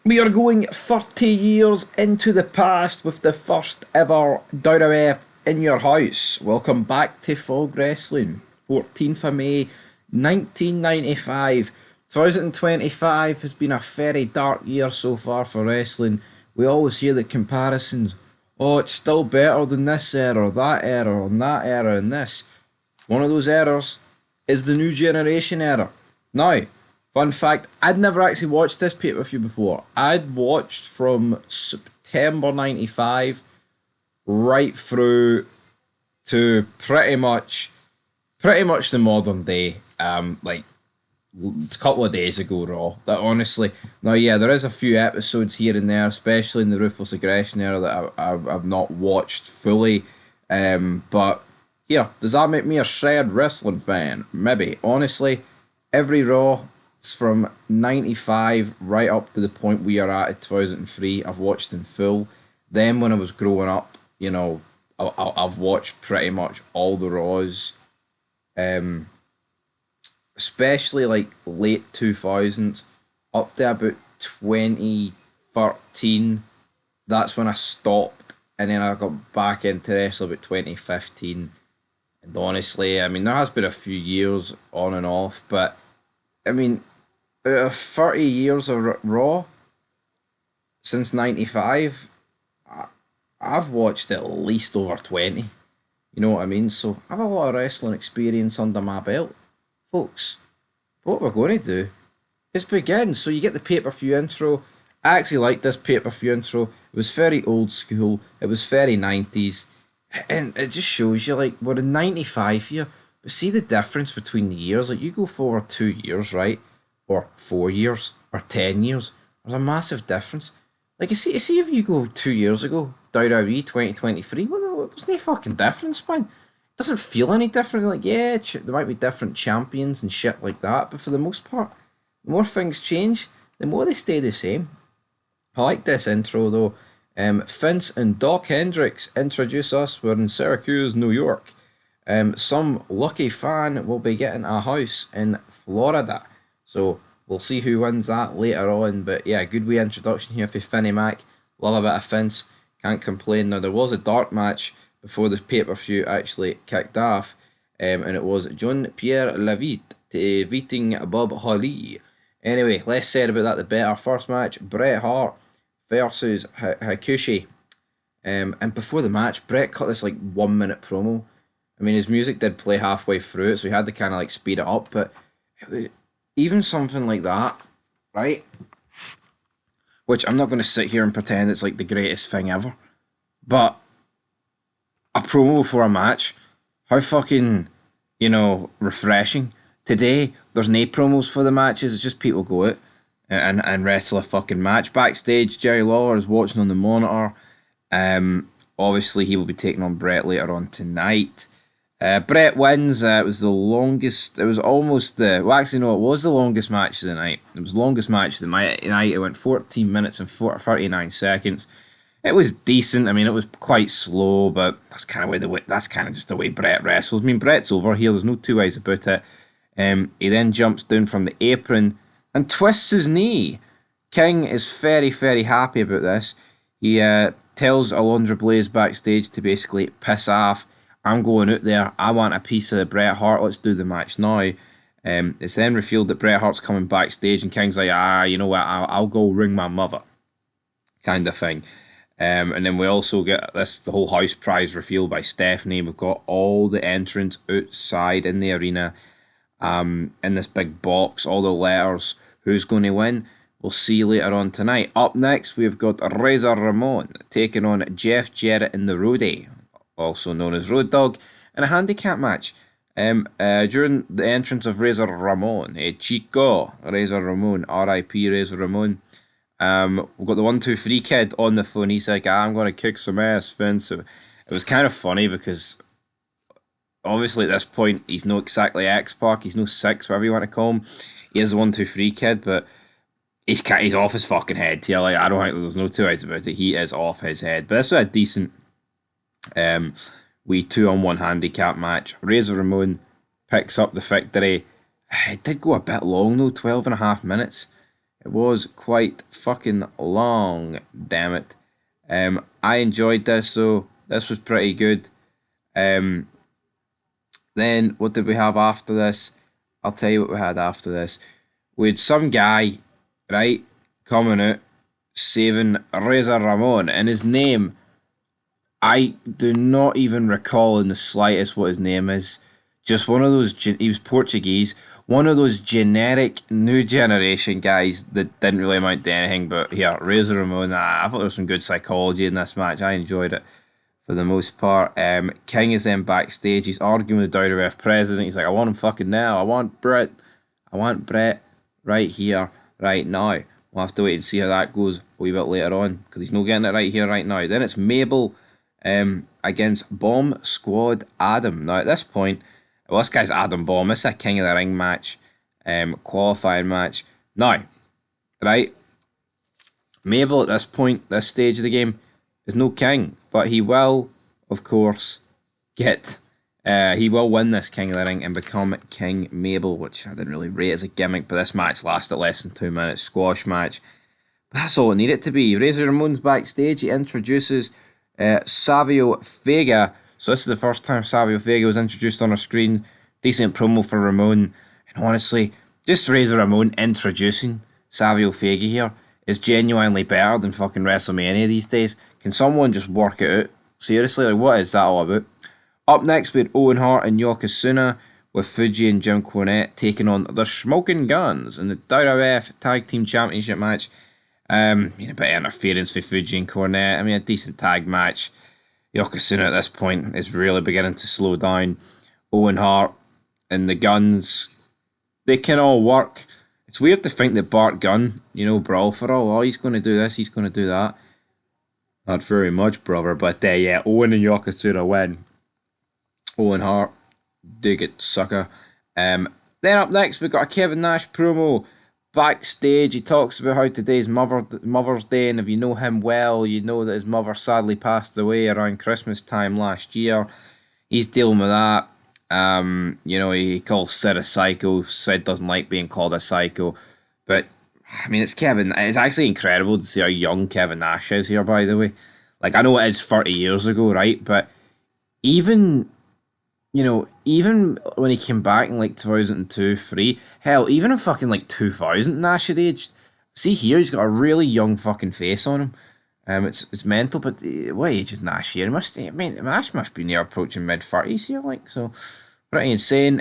We are going 30 years into the past with the first ever WWF in your house. Welcome back to Fog Wrestling. 14th of May 1995. 2025 has been a very dark year so far for wrestling. We always hear the comparisons. Oh, it's still better than this era, that era, and that era, and this. One of those eras is the new generation era. Now, fun fact, I'd never actually watched this pay-per-view before. I'd watched from September 95 right through to pretty much the modern day. Like a couple of days ago Raw. That honestly, now yeah, there is a few episodes here and there, especially in the Ruthless Aggression era that I've not watched fully. But yeah, does that make me a shared wrestling fan? Maybe. Honestly, every Raw from 95 right up to the point we are at 2003, I've watched in full. Then when I was growing up, I've watched pretty much all the Raws. Especially like late 2000s up to about 2013. That's when I stopped, and then I got back into wrestling about 2015. And honestly, I mean, there has been a few years on and off, but I mean, out of 30 years of Raw since 95, I've watched at least over 20. You know what I mean? So I have a lot of wrestling experience under my belt. Folks, what we're going to do is begin. So you get the pay-per-view intro. I actually like this pay-per-view intro. It was very old school. It was very 90s. And it just shows you, like, we're in 95 here. But see the difference between the years. Like, you go forward 2 years, right? Or 4 years. Or 10 years. There's a massive difference. Like, you see if you go 2 years ago, WWE 2023, well, there's no fucking difference, man. Doesn't feel any different. Like, yeah, there might be different champions and shit like that, but for the most part, the more things change, the more they stay the same. I like this intro though. Vince and Doc Hendricks introduce us. We're in Syracuse, New York. Some lucky fan will be getting a house in Florida. So we'll see who wins that later on. But yeah, good wee introduction here for Finny Mac. Love a bit of Vince. Can't complain. Now, there was a dark match before the pay-per-view actually kicked off, and it was Jean-Pierre Lafitte defeating Bob Holly. Anyway, less said about that the better. First match, Bret Hart versus Hakushi. And before the match, Bret cut this like 1 minute promo. I mean, his music did play halfway through it, so he had to kind of like speed it up, but it was, even something like that, right? Which I'm not going to sit here and pretend it's like the greatest thing ever, but a promo for a match, how fucking, refreshing. Today, there's no promos for the matches, it's just people go out and wrestle a fucking match. Backstage, Jerry Lawler is watching on the monitor. Obviously, he will be taking on Bret later on tonight. Bret wins. It was the longest, it was almost the, well actually no, it was the longest match of the night. It was the longest match of the night. It went 14 minutes and 39 seconds. It was decent. I mean, it was quite slow, but that's kind of just the way Bret wrestles. I mean, Bret's over here. There's no two ways about it. He then jumps down from the apron and twists his knee. King is very, very happy about this. He tells Alundra Blaze backstage to basically piss off. I'm going out there. I want a piece of Bret Hart. Let's do the match now. It's then revealed that Bret Hart's coming backstage, and King's like, you know what? I'll go ring my mother, kind of thing. And then we also get the whole house prize revealed by Stephanie. We've got all the entrants outside in the arena, in this big box, all the letters. Who's going to win? We'll see later on tonight. Up next, we've got Razor Ramon taking on Jeff Jarrett in the Roadie, also known as Road Dogg, in a handicap match. During the entrance of Razor Ramon, Chico Razor Ramon, R.I.P. Razor Ramon. We've got the 1-2-3 kid on the phone. He's like, I'm going to kick some ass, Vince. So it was kind of funny because obviously at this point he's no exactly X-Pac, he's no Six, whatever you want to call him. He is the 1-2-3 kid, but he's off his fucking head. Yeah, like, I don't think there's no two ways about it. He is off his head. But this was a decent wee 2-on-1 handicap match. Razor Ramon picks up the victory. It did go a bit long though, 12 and a half minutes. It was quite fucking long, damn it. I enjoyed this though. This was pretty good. Um, then what did we have after this? I'll tell you what we had after this. We had some guy, right, coming out saving Razor Ramon, and his name, I do not even recall in the slightest what his name is. Just one of those, he was Portuguese, one of those generic new generation guys that didn't really amount to anything. But yeah, Razor Ramon, I thought there was some good psychology in this match. I enjoyed it for the most part. King is then backstage. He's arguing with the WWF president. He's like, I want him fucking now. I want Brett. I want Brett right here, right now. We'll have to wait and see how that goes a wee bit later on because he's not getting it right here, right now. Then it's Mabel against Bomb Squad Adam. Now at this point, well, this guy's Adam Bomb. This is a King of the Ring match, qualifying match. Now, right, Mabel at this point, this stage of the game, is no king, but he will, of course, he will win this King of the Ring and become King Mabel, which I didn't really rate as a gimmick, but this match lasted less than 2 minutes, squash match. But that's all it needed to be. Razor Ramon's backstage, he introduces Savio Vega. So this is the first time Savio Vega was introduced on our screen. Decent promo for Ramon. And honestly, just Razor Ramon introducing Savio Vega here is genuinely better than fucking WrestleMania these days. Can someone just work it out? Seriously, like what is that all about? Up next, we had Owen Hart and Yokozuna with Fuji and Jim Cornette taking on the Smoking Guns in the WWF Tag Team Championship match. A bit of interference for Fuji and Cornette. I mean, a decent tag match. Yokozuna at this point is really beginning to slow down. Owen Hart and the Guns, they can all work. It's weird to think that Bart Gunn, Brawl for All, he's going to do this, he's going to do that. Not very much, brother, but yeah, Owen and Yokozuna win. Owen Hart, dig it, sucker. Then up next, we've got a Kevin Nash promo. Backstage, he talks about how today's Mother's Day, and if you know him well, you know that his mother sadly passed away around Christmas time last year. He's dealing with that. He calls Sid a psycho. Sid doesn't like being called a psycho. But, I mean, it's Kevin. It's actually incredible to see how young Kevin Nash is here, by the way. Like, I know it is 30 years ago, right? But even when he came back in like 2002, 3, hell, even in fucking like 2000, Nash had aged. See here, he's got a really young fucking face on him. It's mental, but what age is Nash here? Nash must be near approaching mid-30s here, like, so pretty insane.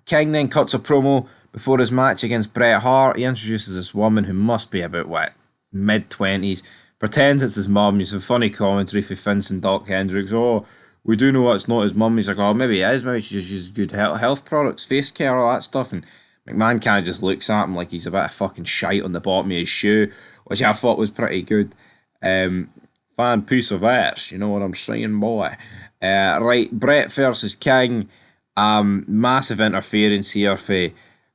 King then cuts a promo before his match against Bret Hart. He introduces this woman who must be about, mid-20s, pretends it's his mum. He's a funny commentary for Vince and Doc Hendricks. Oh, we do know it's not his mum. He's like, oh, maybe it is. Maybe she just uses good health products, face care, all that stuff. And McMahon kind of just looks at him like he's a bit of fucking shite on the bottom of his shoe, which I thought was pretty good. Fan piece of ass, you know what I'm saying, boy. Right, Bret versus King. Massive interference here for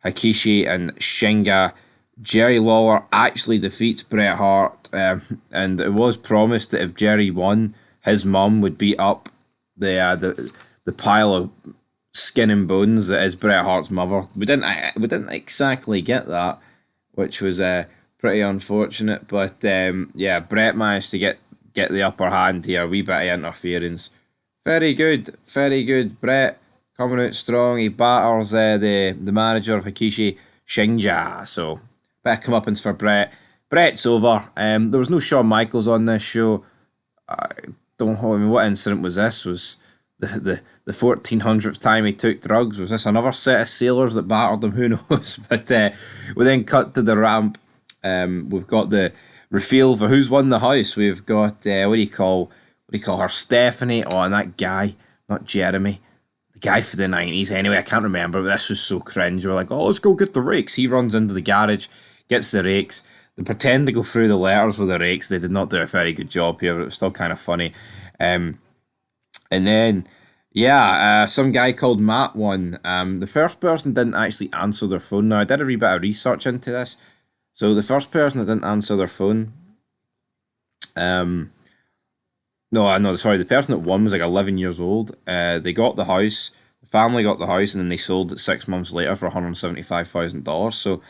Hakishi and Shinga. Jerry Lawler actually defeats Bret Hart, and it was promised that if Jerry won, his mum would beat up the pile of skin and bones that is Bret Hart's mother. We didn't exactly get that, which was pretty unfortunate. But Bret managed to get the upper hand here. A wee bit of interference. Very good, very good. Bret coming out strong. He batters the manager of Hakishi, Shinja. So bit of comeuppance for Bret. Bret's over. There was no Shawn Michaels on this show. What incident was this? Was the 1400th time he took drugs? Was this another set of sailors that battered him? Who knows? But we then cut to the ramp. We've got the reveal for who's won the house. We've got what do you call her? Stephanie. Oh, and that guy, not Jeremy, the guy for the 90s. Anyway, I can't remember. But this was so cringe. We're like, oh, let's go get the rakes. He runs into the garage, gets the rakes. They pretend to go through the letters with the rakes. They did not do a very good job here, but it was still kind of funny. And then, some guy called Matt won. The first person didn't actually answer their phone. Now, I did a wee bit of research into this. So the first person that didn't answer their phone, the person that won was like 11 years old. They got the house, the family got the house, and then they sold it 6 months later for $175,000. So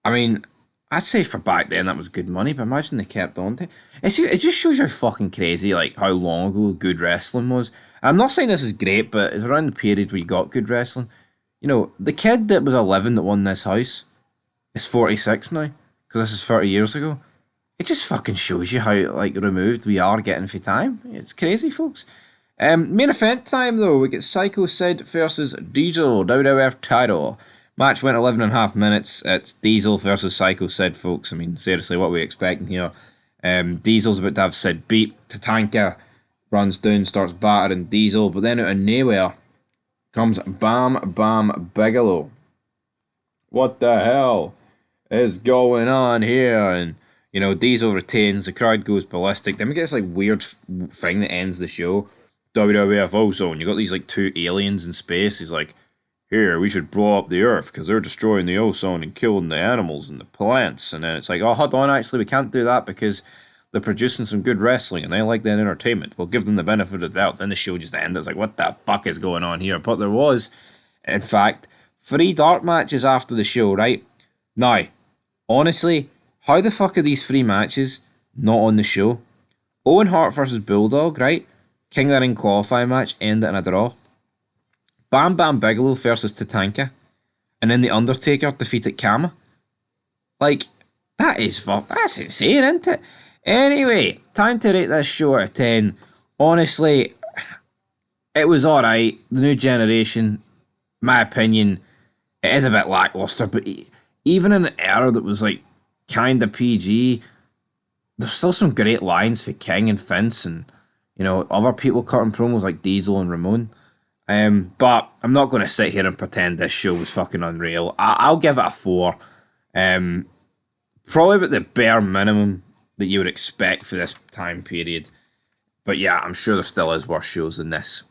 I mean, I'd say for back then that was good money, but imagine they kept on to it just shows you how fucking crazy, like how long ago good wrestling was. And I'm not saying this is great, but it's around the period where you got good wrestling. You know, the kid that was 11 that won this house is 46 now, because this is 30 years ago. It just fucking shows you how like removed we are getting for time. It's crazy, folks. Main event time though, we get Psycho Sid versus Diesel, WWF title. Match went 11.5 minutes. It's Diesel versus Psycho Sid, folks. I mean, seriously, what are we expecting here? Diesel's about to have Sid beat. Tatanka runs down, starts battering Diesel, but then out of nowhere comes Bam Bam Bigelow. What the hell is going on here? And you know, Diesel retains. The crowd goes ballistic. Then we get this like weird thing that ends the show. WWF Ozone. You got these like two aliens in space. He's like, here, we should blow up the Earth because they're destroying the ozone and killing the animals and the plants. And then it's like, oh, hold on, actually, we can't do that because they're producing some good wrestling and they like that entertainment. We'll give them the benefit of the doubt. Then the show just ended. It's like, what the fuck is going on here? But there was, in fact, 3 dark matches after the show, right? Now, honestly, how the fuck are these 3 matches not on the show? Owen Hart versus Bulldog, right? King of the Ring qualifying match, ended in a draw. Bam Bam Bigelow versus Tatanka. And then The Undertaker defeated Kama. Like, that's insane, isn't it? Anyway, time to rate this show out of 10. Honestly, it was alright. The new generation, my opinion, it is a bit lackluster, but even in an era that was like kinda PG, there's still some great lines for King and Vince and, you know, other people cutting promos like Diesel and Ramon. But I'm not going to sit here and pretend this show was fucking unreal. I'll give it a 4. Probably about the bare minimum that you would expect for this time period. But yeah, I'm sure there still is worse shows than this.